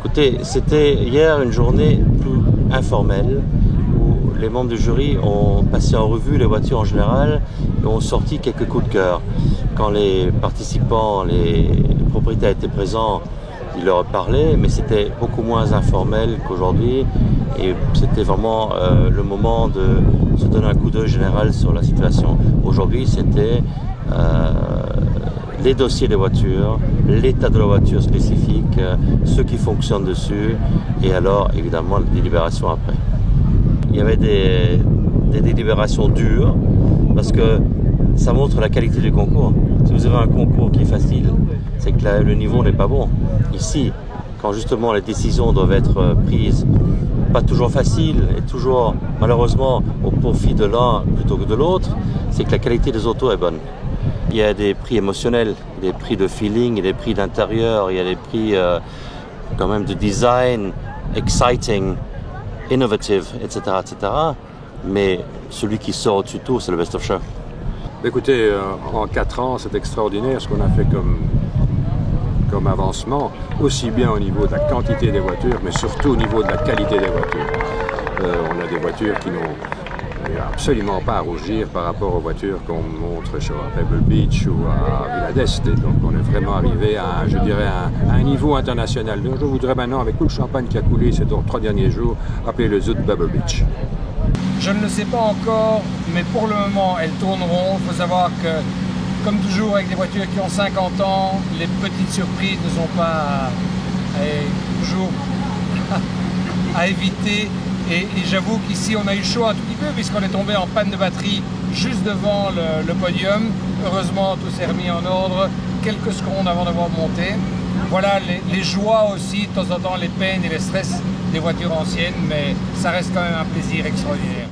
Écoutez, c'était hier une journée plus informelle où les membres du jury ont passé en revue les voitures en général et ont sorti quelques coups de cœur. Quand les participants, les propriétaires étaient présents, ils leur parlaient, mais c'était beaucoup moins informel qu'aujourd'hui et c'était vraiment le moment de se donner un coup d'œil général sur la situation. Aujourd'hui, c'était les dossiers des voitures, l'état de la voiture spécifique, ceux qui fonctionnent dessus et alors évidemment la délibération après. Il y avait des délibérations dures parce que ça montre la qualité du concours. Si vous avez un concours qui est facile, c'est que le niveau n'est pas bon. Ici, quand justement les décisions doivent être prises, pas toujours faciles et toujours malheureusement au profit de l'un plutôt que de l'autre, c'est que la qualité des autos est bonne. Il y a des prix émotionnels, des prix de feeling, des prix d'intérieur, il y a des prix quand même de design, exciting, innovative, etc., etc. Mais celui qui sort au-dessus de tout, c'est le best of show. Écoutez, en 4 ans, c'est extraordinaire ce qu'on a fait comme avancement, aussi bien au niveau de la quantité des voitures, mais surtout au niveau de la qualité des voitures. On a des voitures qui n'ont absolument pas à rougir par rapport aux voitures qu'on montre sur Pebble Beach ou à Villa d'Este. Et donc on est vraiment arrivé à, je dirais, à un niveau international. Donc je voudrais maintenant, avec tout le champagne qui a coulé ces 3 derniers jours, appeler le zoo de Pebble Beach. Je ne le sais pas encore, mais pour le moment, elles tourneront. Il faut savoir que, comme toujours avec des voitures qui ont 50 ans, les petites surprises ne sont pas toujours à éviter. Et j'avoue qu'ici, on a eu chaud un tout petit peu puisqu'on est tombé en panne de batterie juste devant le podium. Heureusement, tout s'est remis en ordre quelques secondes avant d'avoir monté. Voilà les joies aussi, de temps en temps, les peines et les stress des voitures anciennes, mais ça reste quand même un plaisir extraordinaire.